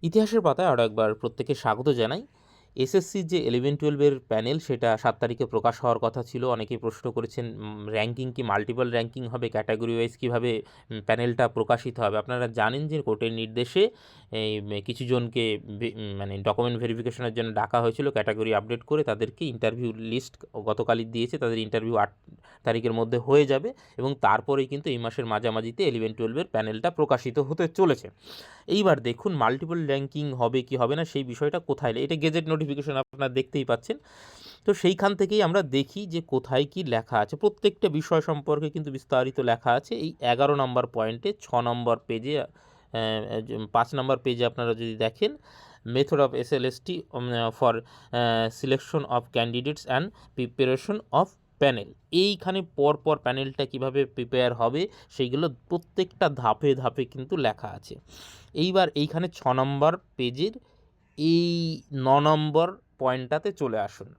ইতিহাসের পাতায় আরও একবার প্রত্যেকে স্বাগত জানাই। এসএসসির যে 11-12-এর প্যানেল সেটা 7 তারিখে প্রকাশ হওয়ার কথা ছিল। অনেকেই প্রশ্ন করেছেন র্যাঙ্কিং কি মাল্টিপল র্যাঙ্কিং হবে, ক্যাটাগরি ওয়াইজ কীভাবে প্যানেলটা প্রকাশিত হবে। আপনারা জানেন যে কোর্টের নির্দেশে এই কিছু জনকে মানে ডকুমেন্ট ভেরিফিকেশনের জন্য ডাকা হয়েছিল, ক্যাটাগরি আপডেট করে তাদেরকে ইন্টারভিউ লিস্ট গতকালই দিয়েছে। তাদের ইন্টারভিউ 8 তারিখের মধ্যে হয়ে যাবে এবং তারপরেই কিন্তু এই মাসের মাঝামাঝিতে 11-12-এর প্যানেলটা প্রকাশিত হতে চলেছে। এইবার দেখুন মাল্টিপল র্যাঙ্কিং হবে কি হবে না সেই বিষয়টা কোথায়, এটা গেজেট নোটিফিকেশন আপনারা দেখতেই পাচ্ছেন। তো সেইখান থেকেই আমরা দেখি যে কোথায় কি লেখা আছে, প্রত্যেকটা বিষয় সম্পর্কে কিন্তু বিস্তারিত লেখা আছে এই 11 নম্বর পয়েন্টে, 6 নম্বর পেজে, 5 নম্বর পেজে আপনারা যদি দেখেন, method of SLST for selection of candidates and preparation of panel. এইখানে পরপর প্যানেলটা কিভাবে প্রিপেয়ার হবে সেইগুলো প্রত্যেকটা ধাপে ধাপে কিন্তু লেখা আছে। এইবার এইখানে 6 নম্বর পেজের এই 9 নম্বর পয়েন্টটাতে চলে আসুন।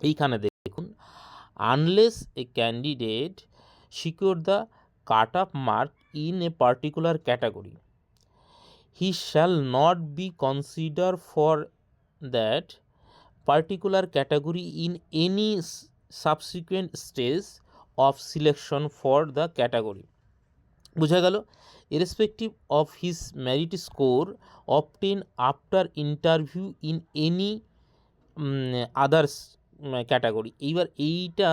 এইখানে দেখুন, unless A candidate secure the cut off mark in a particular category, he shall not be considered for that particular category in any subsequent stage of selection for the category. বোঝা গেল, irrespective of his merit score obtained after interview in any others category. এইবার এইটা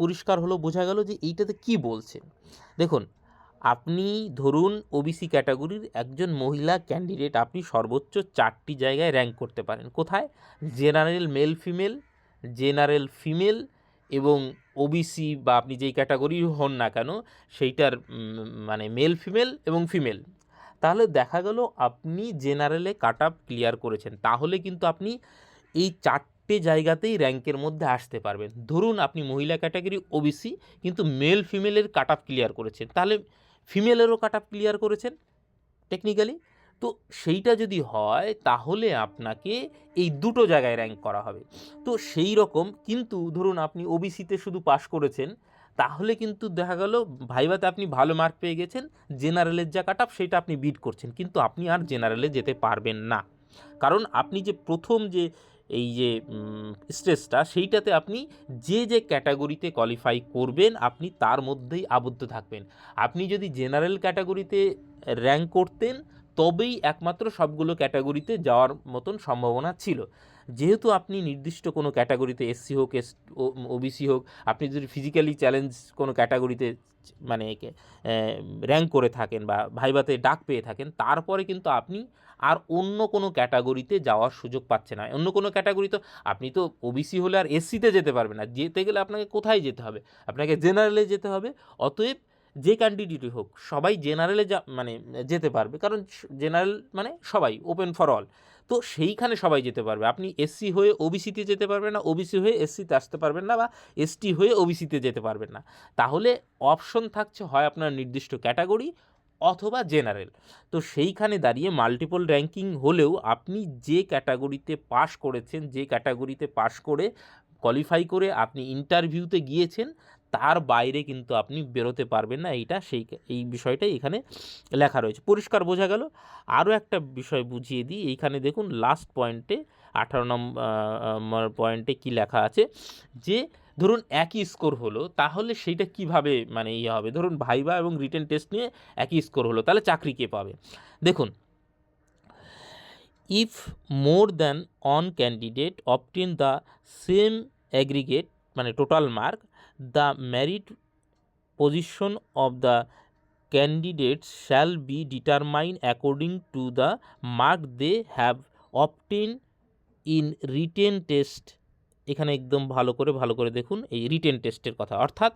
পরিষ্কার হলো, বোঝা গেল যে এইটাতে কি বলছেন। দেখুন, আপনি ধরুন ওবিসি ক্যাটাগরির একজন মহিলা ক্যান্ডিডেট, আপনি সর্বোচ্চ 4টি জায়গায় র্যাঙ্ক করতে পারেন। কোথায়? General male female, general female এবং ওবিসি বা আপনি যেই ক্যাটাগরির হন না কেন সেইটার মানে মেল ফিমেল এবং ফিমেল। তাহলে দেখা গেল আপনি জেনারেলে কাট আপ ক্লিয়ার করেছেন, তাহলে কিন্তু আপনি এই 4টে জায়গাতেই র্যাঙ্কের মধ্যে আসতে পারবেন। ধরুন আপনি মহিলা ক্যাটাগরি ওবিসি কিন্তু মেল ফিমেলের কাট আপ ক্লিয়ার করেছেন, তাহলে ফিমেলেরও কাট আপ ক্লিয়ার করেছেন টেকনিক্যালি। তো সেইটা যদি হয় তাহলে আপনাকে এই দুটো জায়গায় র্যাঙ্ক করা হবে। তো সেই রকম কিন্তু ধরুন আপনি ওবিসিতে শুধু পাস করেছেন, তাহলে কিন্তু দেখা গেল ভাইভাতে আপনি ভালো মার্ক পেয়ে গেছেন, জেনারেলের যা কাট আপ সেটা আপনি বিট করছেন, কিন্তু আপনি আর জেনারেলে যেতে পারবেন না। কারণ আপনি যে প্রথম যে এই যে স্টেজটা সেইটাতে আপনি যে ক্যাটাগরিতে কোয়ালিফাই করবেন আপনি তার মধ্যেই আবদ্ধ থাকবেন। আপনি যদি জেনারেল ক্যাটাগরিতে র্যাঙ্ক করতেন তবেই একমাত্র সবগুলো ক্যাটাগরিতে যাওয়ার মতন সম্ভাবনা ছিল। যেহেতু আপনি নির্দিষ্ট কোনো ক্যাটাগরিতে এসসি হোক ওবিসি হোক, আপনি যদি ফিজিক্যালি চ্যালেঞ্জ কোনো ক্যাটাগরিতে মানে র্যাঙ্ক করে থাকেন বা ভাইভাতে ডাক পেয়ে থাকেন, তারপরে কিন্তু আপনি আর অন্য কোনো ক্যাটাগরিতে যাওয়ার সুযোগ পাচ্ছে না। অন্য কোনো ক্যাটাগরি তো আপনি তো ওবিসি হলে আর এসসিতে যেতে পারবেন না, যেতে গেলে আপনাকে কোথায় যেতে হবে? আপনাকে জেনারেলে যেতে হবে। অতএব যে ক্যান্ডিডেটই হোক সবাই জেনারেলে মানে যেতে পারবে, কারণ জেনারেল মানে সবাই ওপেন ফর অল। তো সেইখানে সবাই যেতে পারবে। আপনি এসসি হয়ে ওবিসিতে যেতে পারবেন না, ওবিসি হয়ে এসসিতে আসতে পারবেন না, বা এসটি হয়ে ওবিসিতে যেতে পারবেন না। তাহলে অপশন থাকছে হয় আপনার নির্দিষ্ট ক্যাটাগরি অথবা জেনারেল। তো সেইখানে দাঁড়িয়ে মাল্টিপল র্যাঙ্কিং হলেও আপনি যে ক্যাটাগরিতে পাস করেছেন, যে ক্যাটাগরিতে পাস করে কোয়ালিফাই করে আপনি ইন্টারভিউতে গিয়েছেন, তার বাইরে কিন্তু আপনি বেরোতে পারবেন না। এই বিষয়টাই এখানে লেখা রয়েছে, পরিষ্কার বোঝা গেল। আরও একটা বিষয় বুঝিয়ে দিই, এইখানে দেখুন লাস্ট পয়েন্টে 18 নম্বর পয়েন্টে কি লেখা আছে, যে ধরুন একই স্কোর হলো, তাহলে সেইটা কিভাবে মানে হবে। ধরুন ভাইভা এবং রিটেন টেস্ট নিয়ে একই স্কোর হলো, তাহলে চাকরি কে পাবে? দেখুন, if more than one candidate obtain the same aggregate মানে total mark, the merit position of the candidates shall be determined according to the mark they have obtained in written test। এখানে একদম ভালো করে দেখুন এই রিটেন টেস্টের কথা, অর্থাৎ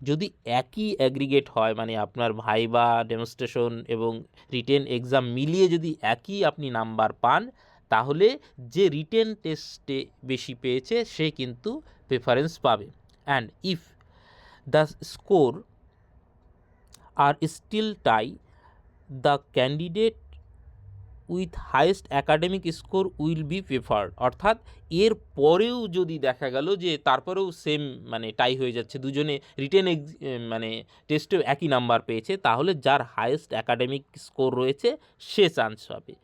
যদি একই অ্যাগ্রিগেট হয় মানে আপনার ভাইবা, ডেমনস্ট্রেশন এবং রিটেন এক্সাম মিলিয়ে যদি একই আপনি নাম্বার পান, তাহলে যে রিটেন টেস্টে বেশি পেয়েছে সে কিন্তু প্রেফারেন্স পাবে। And if the score are still tie, the candidate with highest academic score will be preferred. অর্থাৎ এর পরেও যদি দেখা গেল যে তারপরেও সেম মানে টাই হয়ে যাচ্ছে, দুজনে রিটেন মানে টেস্টেও একই নাম্বার পেয়েছে, তাহলে যার হাইয়েস্ট অ্যাকাডেমিক স্কোর রয়েছে সে চান্স পাবে।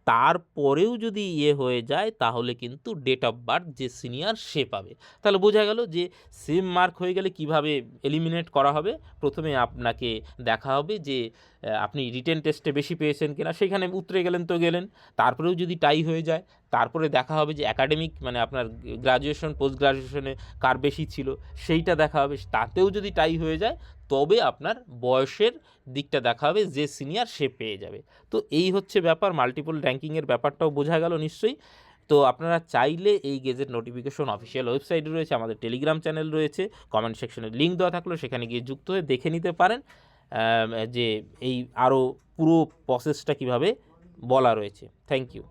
তারপরেও যদি হয়ে যায় তাহলে কিন্তু ডেট অফ বার্থ যে সিনিয়র সে পাবে। তাহলে বোঝা গেল যে সেম মার্ক হয়ে গেলে কিভাবে এলিমিনেট করা হবে। প্রথমে আপনাকে দেখা হবে যে আপনি রিটেন টেস্টে বেশি পেয়েছেন কিনা, সেখানে উতরে গেলেন তো গেলেন। তারপরেও যদি টাই হয়ে যায় তারপরে দেখা হবে যে একাডেমিক মানে আপনার গ্রাজুয়েশন পোস্ট গ্রাজুয়েশনে কার বেশি ছিল সেইটা দেখা হবে। তাতেও যদি টাই হয়ে যায় তবে আপনার বয়সের দিকটা দেখা হবে, যে সিনিয়র সে পেয়ে যাবে। তো এই হচ্ছে ব্যাপার, মাল্টিপল র্যাঙ্কিংয়ের ব্যাপারটাও বোঝা গেল নিশ্চয়ই। তো আপনারা চাইলে এই গেজেট নোটিফিকেশন অফিসিয়াল ওয়েবসাইট রয়েছে, আমাদের টেলিগ্রাম চ্যানেল রয়েছে, কমেন্ট সেকশনে লিঙ্ক দেওয়া থাকলো, সেখানে গিয়ে যুক্ত হয়ে দেখে নিতে পারেন যে এই আরও পুরো প্রসেসটা কীভাবে বলা রয়েছে। Thank you.